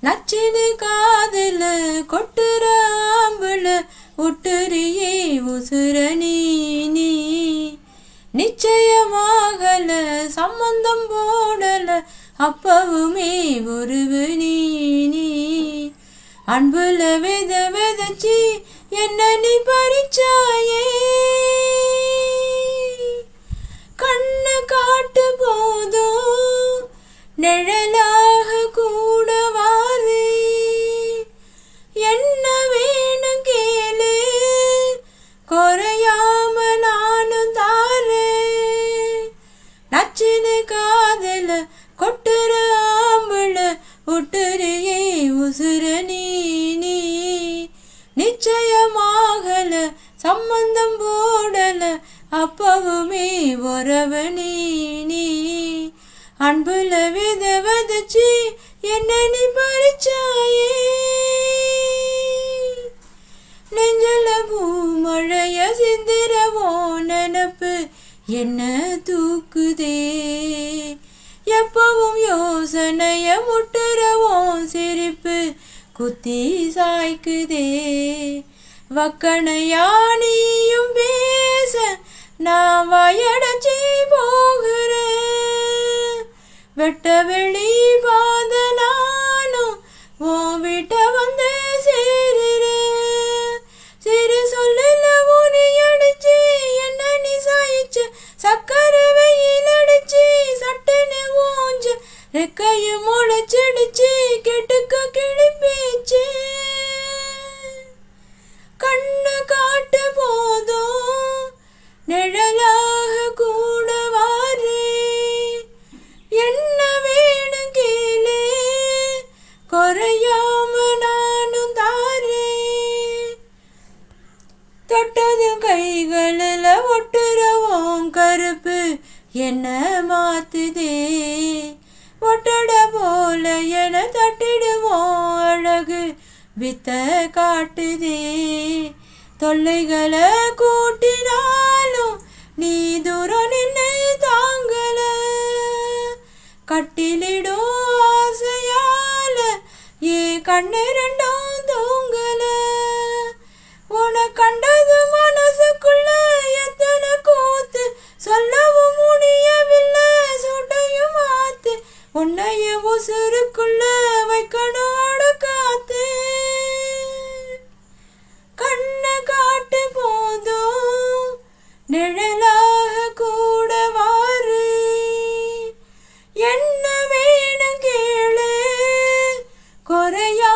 நச்சினு காதல கொட்டுற ஆம்புல ஒட்டுரியே உசுர நீ நிச்சயமாகல சம்பந்தம் போடல அப்பவுமே ஒருவு நீ அன்புல விதைச்சி என்ன நீ பறிச்சாயே கண்ணு காட்டு போதும் நிழலாக கூட வாரு என்ன வேணும் கேளு குறையாம நானும் தாரு நச்சினு காதல கொட்டுற ஆம்புல ஒட்டுரியே உசுர நீ நிச்சயமாகல சம்பந்தம் போடல அப்பவுமே ஒரவ நீ அன்புல விதைச்சி என்ன நீ பறிச்சாயே நெஞ்சல பூமழைய சிந்திரவோ நினப்பு என்ன தூக்குதே எப்பவும் யோசனைய முட்டுறவோ சிரிப்பு குத்தி சாய்க்குதே வக்கணையா நீயும் பேச நான் வாயடைச்சி போகிறேன் வெட்ட வெளி பாத நானும் ஓ விட்ட வந்து சேருறேன் சிறு சொல்லுல ஊனி அடிச்சு என்ன நீ சாயிச்சு சக்கரை வெயில் அடிச்சு சட்டுன்னு ஊஞ்ச ரெக்கையும் முளைச்சிடுச்சு கெட்டுக்க கிழிப்பேச்சு கண்ணு காட்டு போதும் நிழலாக கூட வாரு என்ன வேணும் கேளு குறையாம நானும் தாரு தொட்டதும் கைகளில் ஒட்டுறவோம் கருப்பு என்ன மாத்துதே ஒட்டட போல என தட்டிடுவோம் அழகு வித்த காட்டுதே தொல்லைகளை கூட்டினாலும் நீ தூரம் நின்று தாங்கல கட்டிலிடும் ஆசையால ஏ கண்ணு ரெண்டும் தூங்கல உன கண்டது மனசுக்குள்ள எத்தனை கூத்து சொல்லவும் முடியவில்லை சுட்டையும் ஆத்து உன்னைய உசுருக்குள்ள வைக்கணும் அடக்காத்து கண்ணு காட்டு போதும் நிழலாக கூட வாரு என்ன வேணும் கேளு குறையா